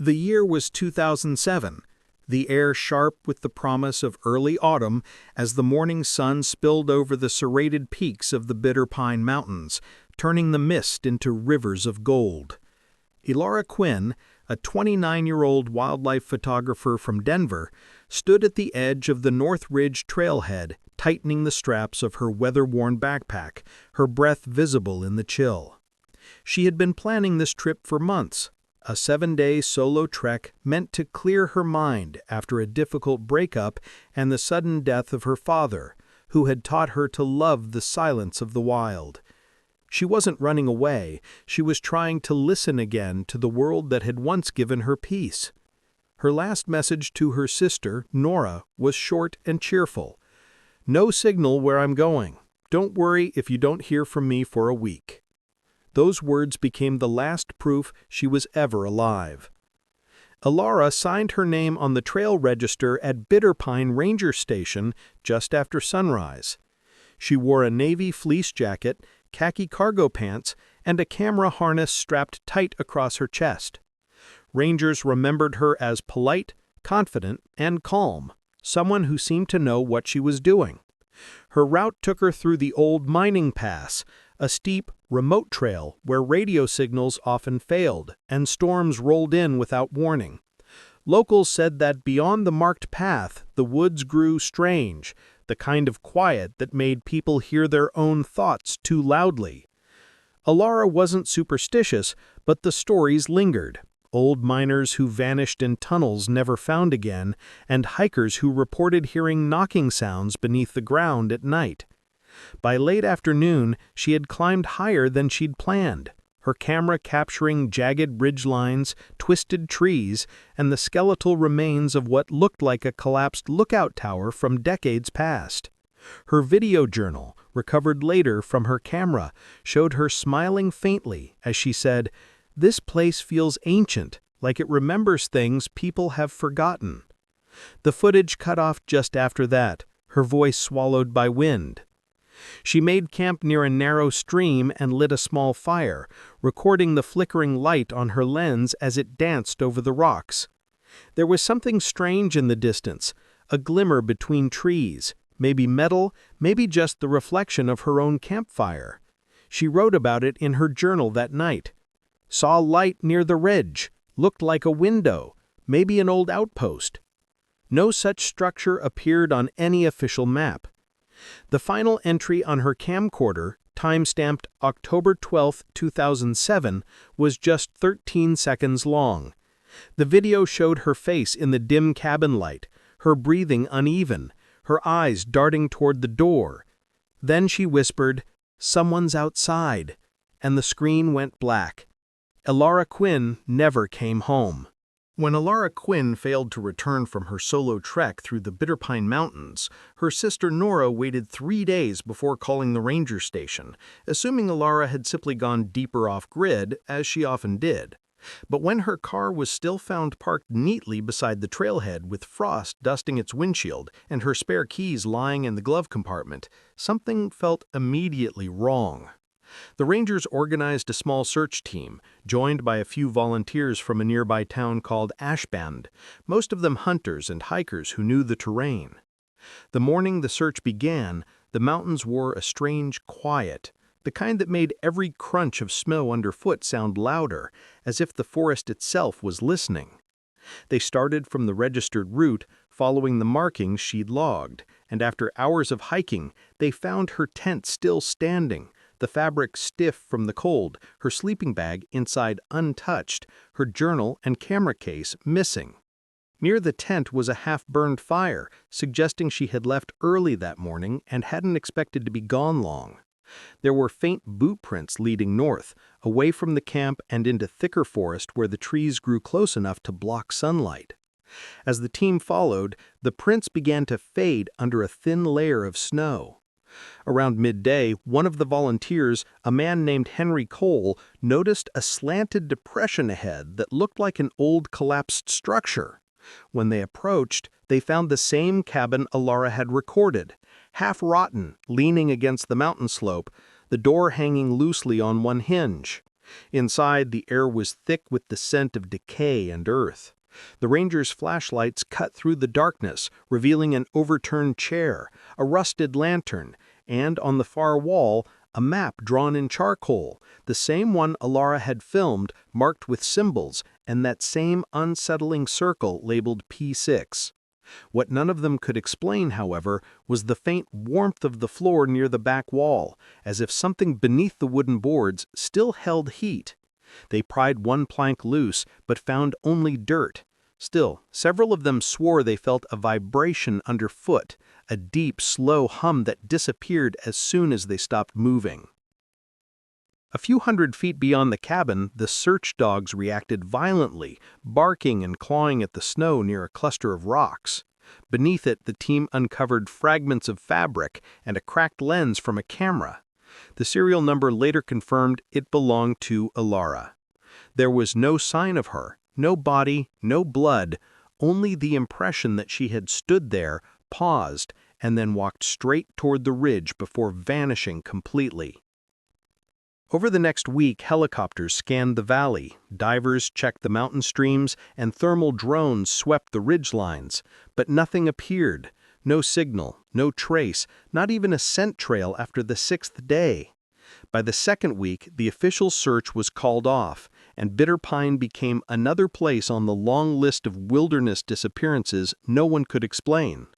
The year was 2007, the air sharp with the promise of early autumn as the morning sun spilled over the serrated peaks of the Bitter Pine Mountains, turning the mist into rivers of gold. Elara Quinn, a 29-year-old wildlife photographer from Denver, stood at the edge of the North Ridge trailhead, tightening the straps of her weather-worn backpack, her breath visible in the chill. She had been planning this trip for months, a 7-day solo trek meant to clear her mind after a difficult breakup and the sudden death of her father, who had taught her to love the silence of the wild. She wasn't running away, she was trying to listen again to the world that had once given her peace. Her last message to her sister, Norah, was short and cheerful. "No signal where I'm going. Don't worry if you don't hear from me for a week." Those words became the last proof she was ever alive. Elara signed her name on the trail register at Bitter Pine Ranger Station just after sunrise. She wore a navy fleece jacket, khaki cargo pants, and a camera harness strapped tight across her chest. Rangers remembered her as polite, confident, and calm, someone who seemed to know what she was doing. Her route took her through the old mining pass, a steep, remote trail where radio signals often failed and storms rolled in without warning. Locals said that beyond the marked path, the woods grew strange, the kind of quiet that made people hear their own thoughts too loudly. Elara wasn't superstitious, but the stories lingered. Old miners who vanished in tunnels never found again, and hikers who reported hearing knocking sounds beneath the ground at night. By late afternoon, she had climbed higher than she'd planned, her camera capturing jagged ridgelines, twisted trees, and the skeletal remains of what looked like a collapsed lookout tower from decades past. Her video journal, recovered later from her camera, showed her smiling faintly as she said, "This place feels ancient, like it remembers things people have forgotten." The footage cut off just after that, her voice swallowed by wind. She made camp near a narrow stream and lit a small fire, recording the flickering light on her lens as it danced over the rocks. There was something strange in the distance, a glimmer between trees, maybe metal, maybe just the reflection of her own campfire. She wrote about it in her journal that night. "Saw light near the ridge, looked like a window, maybe an old outpost." No such structure appeared on any official map. The final entry on her camcorder, time-stamped October 12, 2007, was just 13 seconds long. The video showed her face in the dim cabin light, her breathing uneven, her eyes darting toward the door. Then she whispered, "Someone's outside," and the screen went black. Elara Quinn never came home. When Elara Quinn failed to return from her solo trek through the Bitter Pine Mountains, her sister Norah waited 3 days before calling the ranger station, assuming Elara had simply gone deeper off-grid, as she often did. But when her car was still found parked neatly beside the trailhead with frost dusting its windshield and her spare keys lying in the glove compartment, something felt immediately wrong. The Rangers organized a small search team, joined by a few volunteers from a nearby town called Ashband, most of them hunters and hikers who knew the terrain. The morning the search began, the mountains wore a strange quiet, the kind that made every crunch of snow underfoot sound louder, as if the forest itself was listening. They started from the registered route, following the markings she'd logged, and after hours of hiking, they found her tent still standing, the fabric stiff from the cold, her sleeping bag inside untouched, her journal and camera case missing. Near the tent was a half-burned fire, suggesting she had left early that morning and hadn't expected to be gone long. There were faint boot prints leading north, away from the camp and into thicker forest where the trees grew close enough to block sunlight. As the team followed, the prints began to fade under a thin layer of snow. Around midday, one of the volunteers, a man named Henry Cole, noticed a slanted depression ahead that looked like an old collapsed structure. When they approached, they found the same cabin Elara had recorded, half-rotten, leaning against the mountain slope, the door hanging loosely on one hinge. Inside, the air was thick with the scent of decay and earth. The rangers' flashlights cut through the darkness, revealing an overturned chair, a rusted lantern, and on the far wall, a map drawn in charcoal, the same one Alara had filmed, marked with symbols, and that same unsettling circle labeled P6. What none of them could explain, however, was the faint warmth of the floor near the back wall, as if something beneath the wooden boards still held heat. They pried one plank loose, but found only dirt. Still, several of them swore they felt a vibration underfoot, a deep, slow hum that disappeared as soon as they stopped moving. A few hundred feet beyond the cabin, the search dogs reacted violently, barking and clawing at the snow near a cluster of rocks. Beneath it, the team uncovered fragments of fabric and a cracked lens from a camera. The serial number later confirmed it belonged to Alara. There was no sign of her, no body, no blood, only the impression that she had stood there, paused, and then walked straight toward the ridge before vanishing completely. Over the next week, helicopters scanned the valley, divers checked the mountain streams, and thermal drones swept the ridge lines, but nothing appeared. No signal, no trace, not even a scent trail after the 6th day. By the 2nd week, the official search was called off, and Bitter Pine became another place on the long list of wilderness disappearances no one could explain.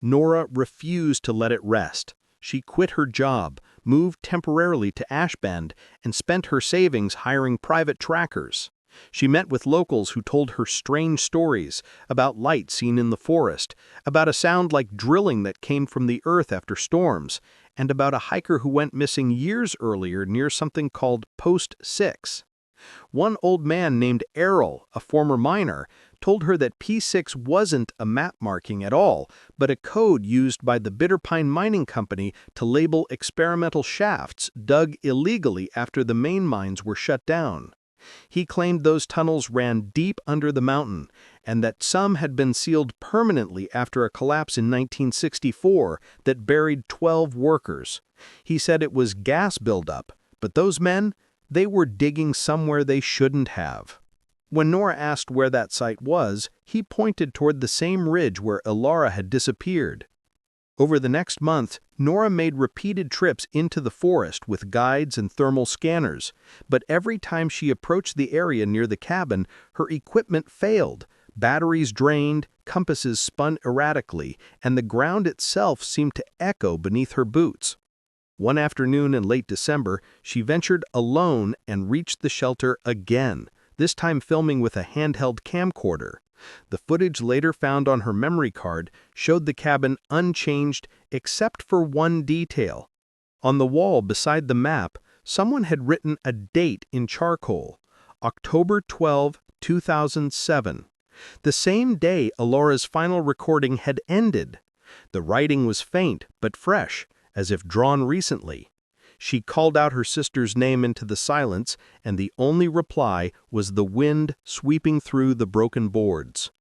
Norah refused to let it rest. She quit her job, moved temporarily to Ashbend, and spent her savings hiring private trackers. She met with locals who told her strange stories about light seen in the forest, about a sound like drilling that came from the earth after storms, and about a hiker who went missing years earlier near something called Post 6. One old man named Errol, a former miner, told her that P6 wasn't a map marking at all, but a code used by the Bitter Pine Mining Company to label experimental shafts dug illegally after the main mines were shut down. He claimed those tunnels ran deep under the mountain, and that some had been sealed permanently after a collapse in 1964 that buried 12 workers. He said it was gas buildup, but those men, they were digging somewhere they shouldn't have. When Norah asked where that site was, he pointed toward the same ridge where Alara had disappeared. Over the next month, Norah made repeated trips into the forest with guides and thermal scanners, but every time she approached the area near the cabin, her equipment failed. Batteries drained, compasses spun erratically, and the ground itself seemed to echo beneath her boots. One afternoon in late December, she ventured alone and reached the shelter again, this time filming with a handheld camcorder. The footage later found on her memory card showed the cabin unchanged except for one detail. On the wall beside the map, someone had written a date in charcoal, October 12, 2007. The same day Alara's final recording had ended. The writing was faint but fresh, as if drawn recently. She called out her sister's name into the silence, and the only reply was the wind sweeping through the broken boards.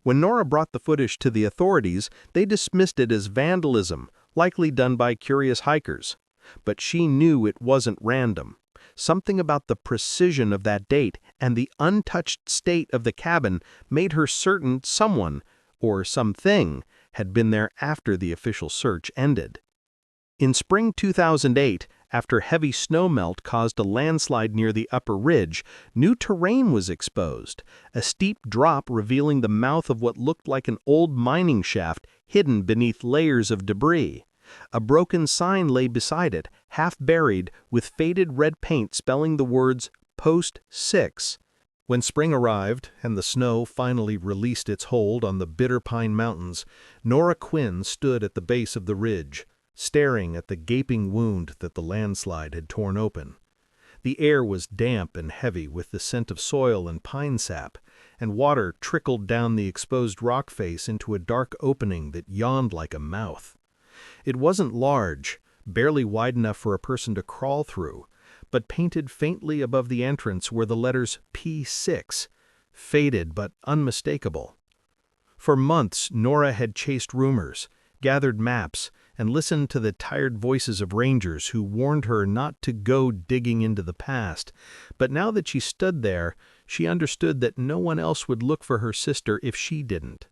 When Norah brought the footage to the authorities, they dismissed it as vandalism, likely done by curious hikers. But she knew it wasn't random. Something about the precision of that date and the untouched state of the cabin made her certain someone, or something, had been there after the official search ended. In spring 2008, after heavy snowmelt caused a landslide near the upper ridge, new terrain was exposed, a steep drop revealing the mouth of what looked like an old mining shaft hidden beneath layers of debris. A broken sign lay beside it, half buried, with faded red paint spelling the words Post 6. When spring arrived and the snow finally released its hold on the Bitter Pine Mountains, Norah Quinn stood at the base of the ridge, staring at the gaping wound that the landslide had torn open. The air was damp and heavy with the scent of soil and pine sap, and water trickled down the exposed rock face into a dark opening that yawned like a mouth. It wasn't large, barely wide enough for a person to crawl through, but painted faintly above the entrance were the letters P6, faded but unmistakable. For months, Norah had chased rumors, gathered maps, and listened to the tired voices of rangers who warned her not to go digging into the past. But now that she stood there, she understood that no one else would look for her sister if she didn't.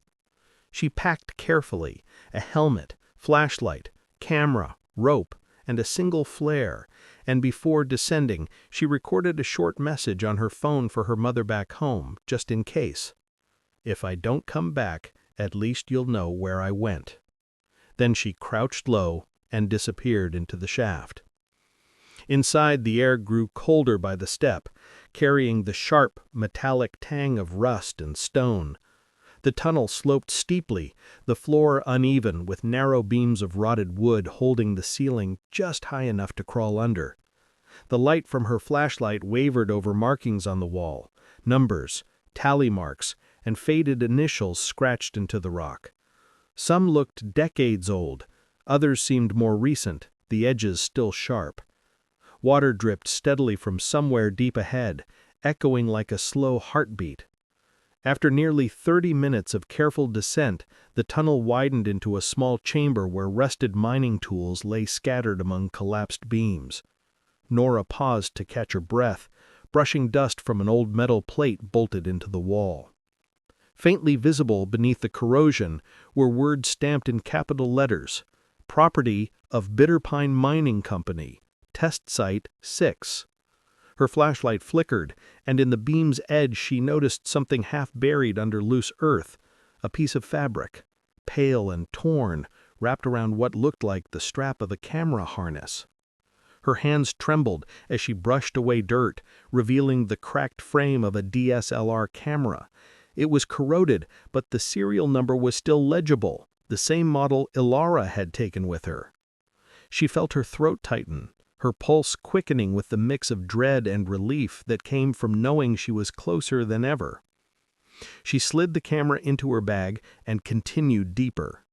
She packed carefully, a helmet, flashlight, camera, rope, and a single flare, and before descending, she recorded a short message on her phone for her mother back home, just in case. "If I don't come back, at least you'll know where I went." Then she crouched low and disappeared into the shaft. Inside, the air grew colder by the step, carrying the sharp, metallic tang of rust and stone. The tunnel sloped steeply, the floor uneven, with narrow beams of rotted wood holding the ceiling just high enough to crawl under. The light from her flashlight wavered over markings on the wall, numbers, tally marks, and faded initials scratched into the rock. Some looked decades old, others seemed more recent, the edges still sharp. Water dripped steadily from somewhere deep ahead, echoing like a slow heartbeat. After nearly 30 minutes of careful descent, the tunnel widened into a small chamber where rusted mining tools lay scattered among collapsed beams. Norah paused to catch her breath, brushing dust from an old metal plate bolted into the wall. Faintly visible beneath the corrosion were words stamped in capital letters: "Property of Bitter Pine Mining Company, Test Site 6. Her flashlight flickered, and in the beam's edge she noticed something half buried under loose earth, a piece of fabric, pale and torn, wrapped around what looked like the strap of a camera harness. Her hands trembled as she brushed away dirt, revealing the cracked frame of a DSLR camera. It was corroded, but the serial number was still legible, the same model Ilara had taken with her. She felt her throat tighten, her pulse quickening with the mix of dread and relief that came from knowing she was closer than ever. She slid the camera into her bag and continued deeper.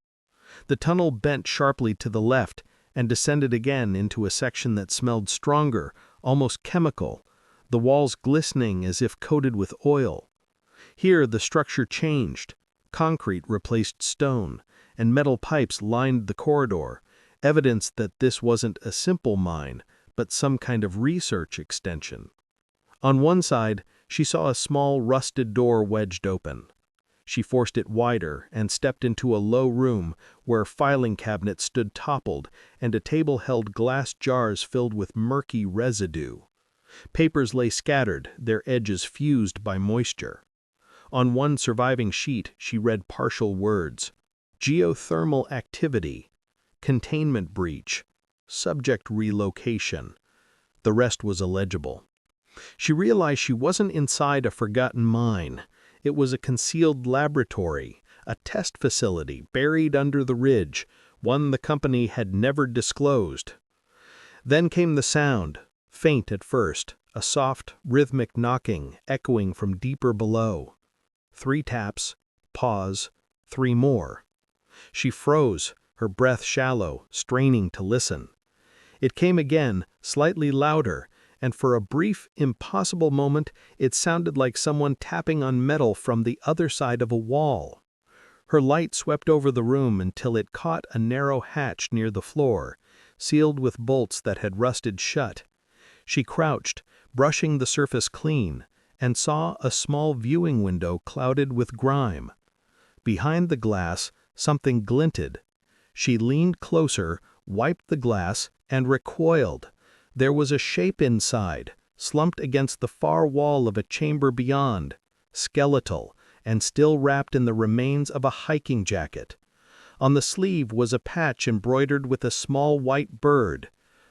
The tunnel bent sharply to the left and descended again into a section that smelled stronger, almost chemical, the walls glistening as if coated with oil. Here the structure changed. Concrete replaced stone, and metal pipes lined the corridor, evidence that this wasn't a simple mine, but some kind of research extension. On one side, she saw a small rusted door wedged open. She forced it wider and stepped into a low room where filing cabinets stood toppled and a table held glass jars filled with murky residue. Papers lay scattered, their edges fused by moisture. On one surviving sheet, she read partial words: geothermal activity, containment breach, subject relocation. The rest was illegible. She realized she wasn't inside a forgotten mine. It was a concealed laboratory, a test facility buried under the ridge, one the company had never disclosed. Then came the sound, faint at first, a soft, rhythmic knocking echoing from deeper below. 3 taps, pause, 3 more. She froze, her breath shallow, straining to listen. It came again, slightly louder, and for a brief, impossible moment, it sounded like someone tapping on metal from the other side of a wall. Her light swept over the room until it caught a narrow hatch near the floor, sealed with bolts that had rusted shut. She crouched, brushing the surface clean, and saw a small viewing window clouded with grime. Behind the glass, something glinted. She leaned closer, wiped the glass, and recoiled. There was a shape inside, slumped against the far wall of a chamber beyond, skeletal, and still wrapped in the remains of a hiking jacket. On the sleeve was a patch embroidered with a small white bird,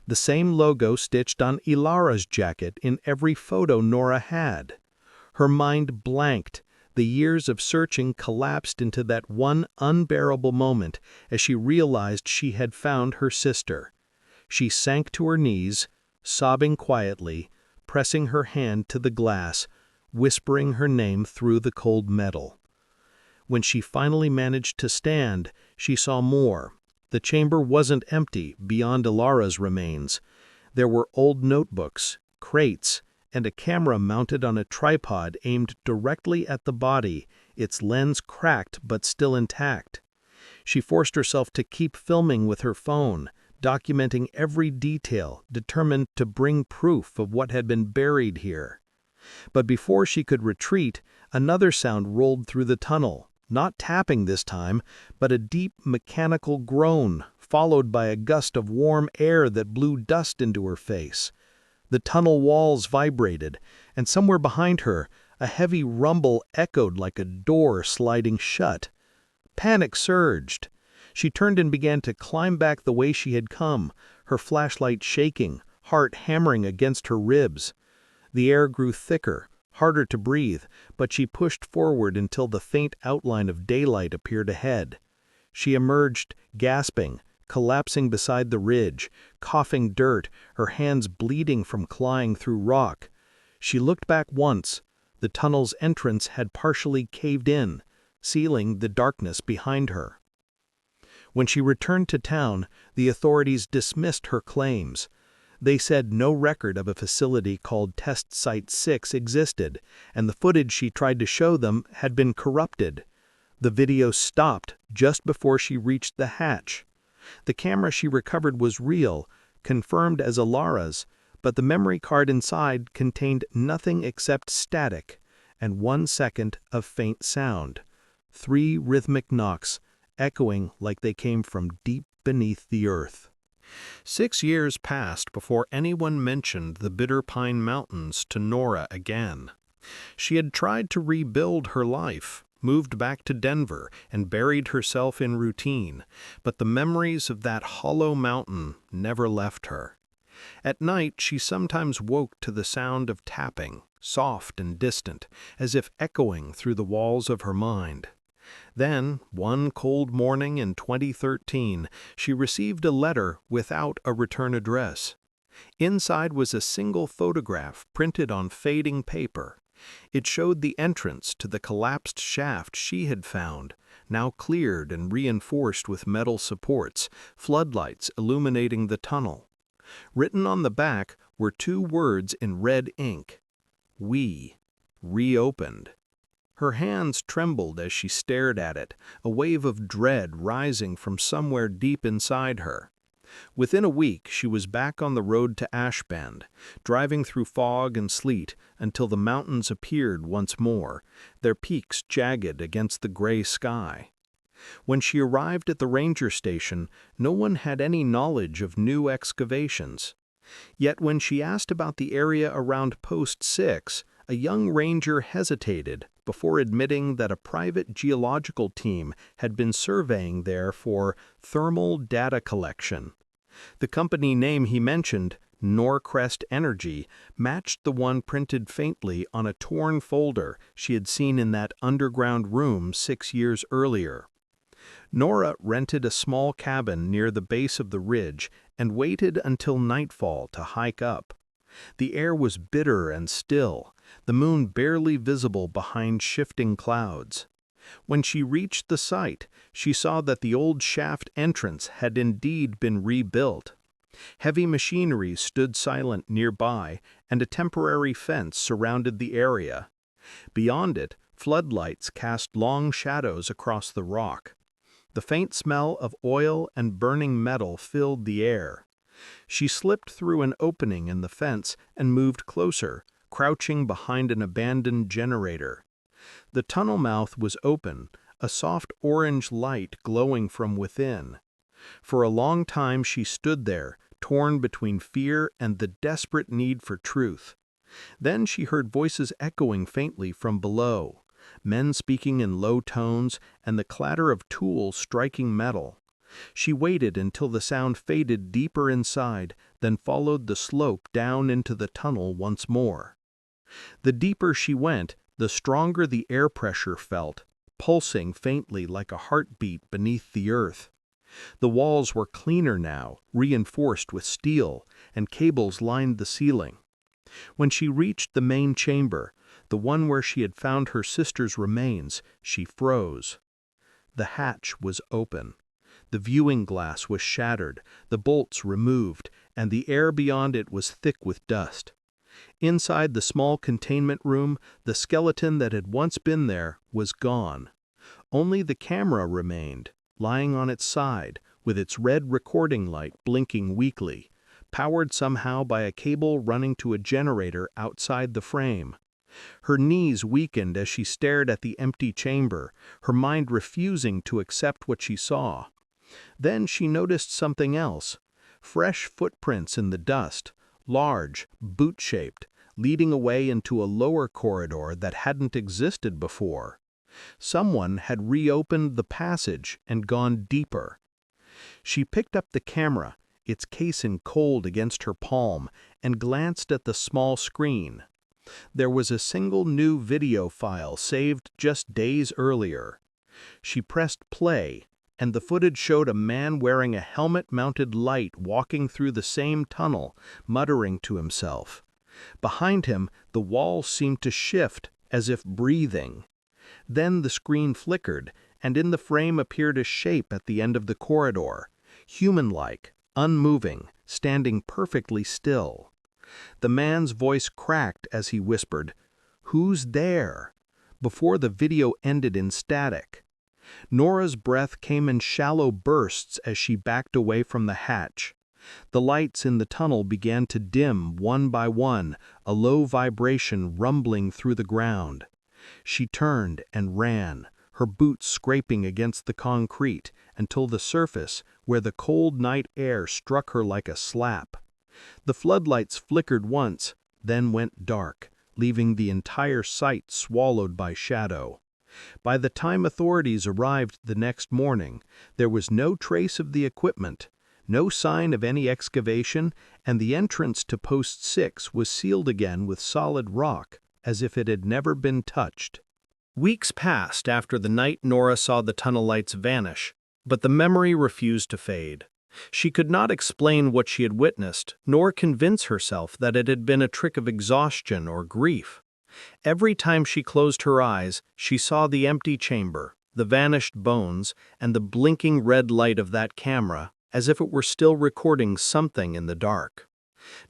the same logo stitched on Ilara's jacket in every photo Norah had. Her mind blanked. The years of searching collapsed into that one unbearable moment as she realized she had found her sister. She sank to her knees, sobbing quietly, pressing her hand to the glass, whispering her name through the cold metal. When she finally managed to stand, she saw more. The chamber wasn't empty beyond Ilara's remains. There were old notebooks, crates, and a camera mounted on a tripod aimed directly at the body, its lens cracked but still intact. She forced herself to keep filming with her phone, documenting every detail, determined to bring proof of what had been buried here. But before she could retreat, another sound rolled through the tunnel, not tapping this time, but a deep mechanical groan, followed by a gust of warm air that blew dust into her face. The tunnel walls vibrated, and somewhere behind her, a heavy rumble echoed like a door sliding shut. Panic surged. She turned and began to climb back the way she had come, her flashlight shaking, heart hammering against her ribs. The air grew thicker, harder to breathe, but she pushed forward until the faint outline of daylight appeared ahead. She emerged, gasping, collapsing beside the ridge, coughing dirt, her hands bleeding from clawing through rock. She looked back once. The tunnel's entrance had partially caved in, sealing the darkness behind her. When she returned to town, the authorities dismissed her claims. They said no record of a facility called Test Site 6 existed, and the footage she tried to show them had been corrupted. The video stopped just before she reached the hatch. The camera she recovered was real, confirmed as Alara's, but the memory card inside contained nothing except static and 1 second of faint sound. 3 rhythmic knocks, echoing like they came from deep beneath the earth. 6 years passed before anyone mentioned the Bitter Pine Mountains to Norah again. She had tried to rebuild her life, moved back to Denver, and buried herself in routine, but the memories of that hollow mountain never left her. At night, she sometimes woke to the sound of tapping, soft and distant, as if echoing through the walls of her mind. Then, one cold morning in 2013, she received a letter without a return address. Inside was a single photograph printed on fading paper. It showed the entrance to the collapsed shaft she had found, now cleared and reinforced with metal supports, floodlights illuminating the tunnel. Written on the back were 2 words in red ink: "We reopened." Her hands trembled as she stared at it, a wave of dread rising from somewhere deep inside her. Within a week, she was back on the road to Ashbend, driving through fog and sleet until the mountains appeared once more, their peaks jagged against the gray sky. When she arrived at the ranger station, no one had any knowledge of new excavations. Yet when she asked about the area around Post 6, a young ranger hesitated before admitting that a private geological team had been surveying there for thermal data collection. The company name he mentioned, Norcrest Energy, matched the one printed faintly on a torn folder she had seen in that underground room 6 years earlier. Norah rented a small cabin near the base of the ridge and waited until nightfall to hike up. The air was bitter and still, the moon barely visible behind shifting clouds. When she reached the site, she saw that the old shaft entrance had indeed been rebuilt. Heavy machinery stood silent nearby, and a temporary fence surrounded the area. Beyond it, floodlights cast long shadows across the rock. The faint smell of oil and burning metal filled the air. She slipped through an opening in the fence and moved closer, crouching behind an abandoned generator. The tunnel mouth was open, a soft orange light glowing from within. For a long time she stood there, torn between fear and the desperate need for truth. Then she heard voices echoing faintly from below, men speaking in low tones and the clatter of tools striking metal. She waited until the sound faded deeper inside, then followed the slope down into the tunnel once more. The deeper she went, the stronger the air pressure felt, pulsing faintly like a heartbeat beneath the earth. The walls were cleaner now, reinforced with steel, and cables lined the ceiling. When she reached the main chamber, the one where she had found her sister's remains, she froze. The hatch was open. The viewing glass was shattered, the bolts removed, and the air beyond it was thick with dust. Inside the small containment room, the skeleton that had once been there was gone. Only the camera remained, lying on its side, with its red recording light blinking weakly, powered somehow by a cable running to a generator outside the frame. Her knees weakened as she stared at the empty chamber, her mind refusing to accept what she saw. Then she noticed something else. Fresh footprints in the dust, large, boot-shaped, leading away into a lower corridor that hadn't existed before. Someone had reopened the passage and gone deeper. She picked up the camera, its casing cold against her palm, and glanced at the small screen. There was a single new video file saved just days earlier. She pressed play, and the footage showed a man wearing a helmet-mounted light walking through the same tunnel, muttering to himself. Behind him, the walls seemed to shift, as if breathing. Then the screen flickered, and in the frame appeared a shape at the end of the corridor, human-like, unmoving, standing perfectly still. The man's voice cracked as he whispered, "Who's there?" before the video ended in static. Norah's breath came in shallow bursts as she backed away from the hatch. The lights in the tunnel began to dim one by one, a low vibration rumbling through the ground. She turned and ran, her boots scraping against the concrete, until the surface, where the cold night air struck her like a slap. The floodlights flickered once, then went dark, leaving the entire site swallowed by shadow. By the time authorities arrived the next morning, there was no trace of the equipment, no sign of any excavation, and the entrance to Post 6 was sealed again with solid rock, as if it had never been touched. Weeks passed after the night Norah saw the tunnel lights vanish, but the memory refused to fade. She could not explain what she had witnessed, nor convince herself that it had been a trick of exhaustion or grief. Every time she closed her eyes, she saw the empty chamber, the vanished bones, and the blinking red light of that camera, as if it were still recording something in the dark.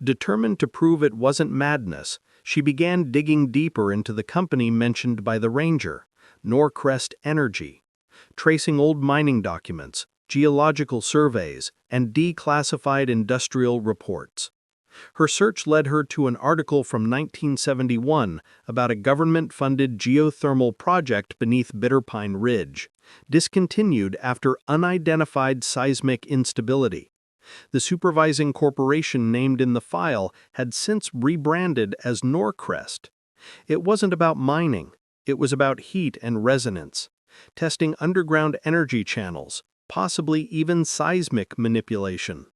Determined to prove it wasn't madness, she began digging deeper into the company mentioned by the ranger, Norcrest Energy, tracing old mining documents, geological surveys, and declassified industrial reports. Her search led her to an article from 1971 about a government-funded geothermal project beneath Bitterpine Ridge, discontinued after unidentified seismic instability. The supervising corporation named in the file had since rebranded as Norcrest. It wasn't about mining, it was about heat and resonance, testing underground energy channels, possibly even seismic manipulation.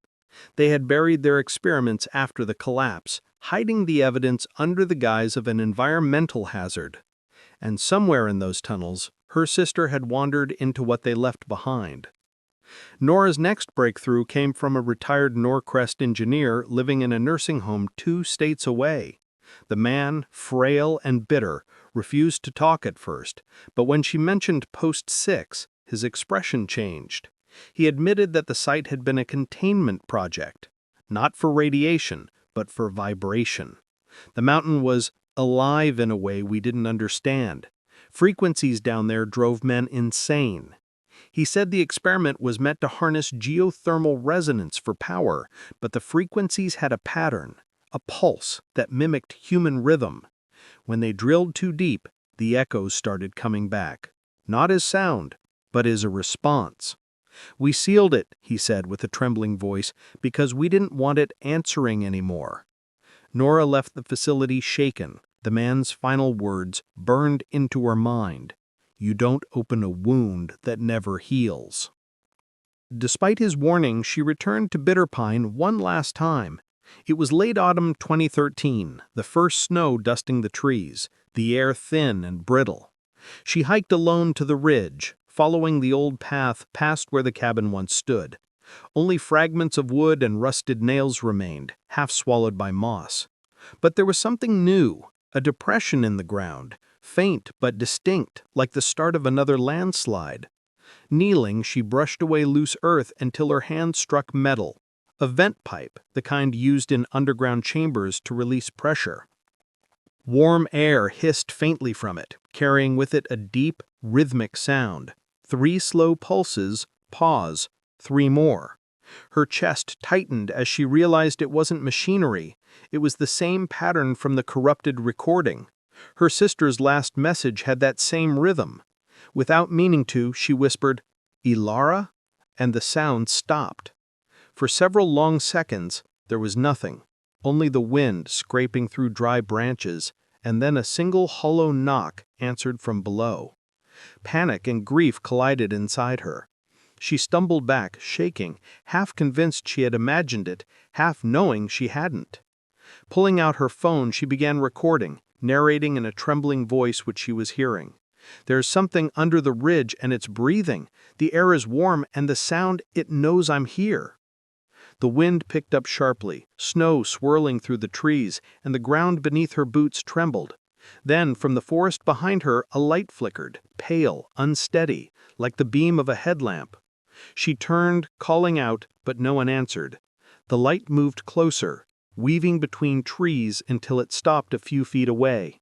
They had buried their experiments after the collapse, hiding the evidence under the guise of an environmental hazard. And somewhere in those tunnels, her sister had wandered into what they left behind. Norah's next breakthrough came from a retired Norcrest engineer living in a nursing home 2 states away. The man, frail and bitter, refused to talk at first, but when she mentioned Post 6, his expression changed. He admitted that the site had been a containment project, not for radiation, but for vibration. The mountain was alive in a way we didn't understand. Frequencies down there drove men insane. He said the experiment was meant to harness geothermal resonance for power, but the frequencies had a pattern, a pulse that mimicked human rhythm. When they drilled too deep, the echoes started coming back, not as sound, but as a response. "We sealed it," he said with a trembling voice, "because we didn't want it answering anymore." Norah left the facility shaken. The man's final words burned into her mind. "You don't open a wound that never heals." Despite his warning, she returned to Bitterpine one last time. It was late autumn 2013, the first snow dusting the trees, the air thin and brittle. She hiked alone to the ridge, following the old path past where the cabin once stood. Only fragments of wood and rusted nails remained, half swallowed by moss. But there was something new, a depression in the ground, faint but distinct, like the start of another landslide. Kneeling, she brushed away loose earth until her hand struck metal, a vent pipe, the kind used in underground chambers to release pressure. Warm air hissed faintly from it, carrying with it a deep, rhythmic sound. 3 slow pulses, Pause. 3 more. Her chest tightened as she realized it wasn't machinery. It was the same pattern from the corrupted recording. Her sister's last message had that same rhythm. Without meaning to, she whispered, "Ilara?" And the sound stopped. For several long seconds, there was nothing, only the wind scraping through dry branches, and then a single hollow knock answered from below. Panic and grief collided inside her. She stumbled back, shaking, half convinced she had imagined it, half knowing she hadn't. Pulling out her phone, she began recording, narrating in a trembling voice what she was hearing. "There's something under the ridge and it's breathing. The air is warm and the sound, it knows I'm here." The wind picked up sharply, snow swirling through the trees, and the ground beneath her boots trembled. Then, from the forest behind her, a light flickered, pale, unsteady, like the beam of a headlamp. She turned, calling out, but no one answered. The light moved closer, weaving between trees until it stopped a few feet away.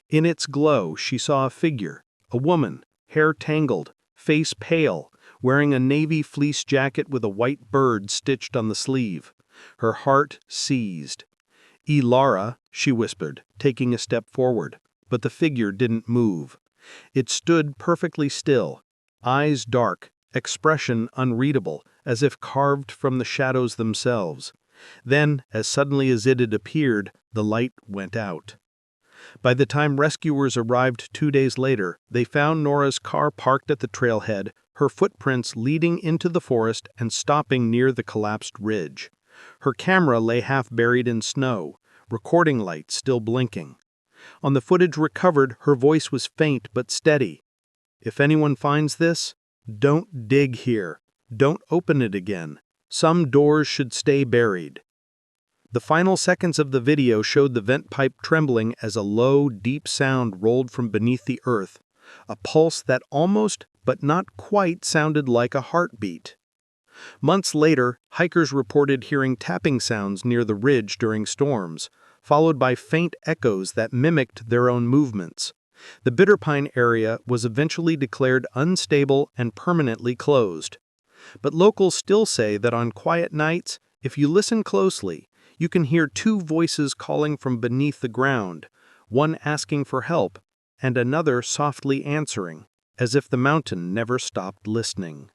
In its glow, she saw a figure, a woman, hair tangled, face pale, wearing a navy fleece jacket with a white bird stitched on the sleeve. Her heart seized. "Ilara," she whispered, taking a step forward, but the figure didn't move. It stood perfectly still, eyes dark, expression unreadable, as if carved from the shadows themselves. Then, as suddenly as it had appeared, the light went out. By the time rescuers arrived 2 days later, they found Norah's car parked at the trailhead, her footprints leading into the forest and stopping near the collapsed ridge. Her camera lay half buried in snow, recording light still blinking. On the footage recovered, her voice was faint but steady. "If anyone finds this, don't dig here. Don't open it again. Some doors should stay buried." The final seconds of the video showed the vent pipe trembling as a low, deep sound rolled from beneath the earth, a pulse that almost, but not quite, sounded like a heartbeat. Months later, hikers reported hearing tapping sounds near the ridge during storms, followed by faint echoes that mimicked their own movements. The Bitterpine area was eventually declared unstable and permanently closed. But locals still say that on quiet nights, if you listen closely, you can hear 2 voices calling from beneath the ground, one asking for help and another softly answering, as if the mountain never stopped listening.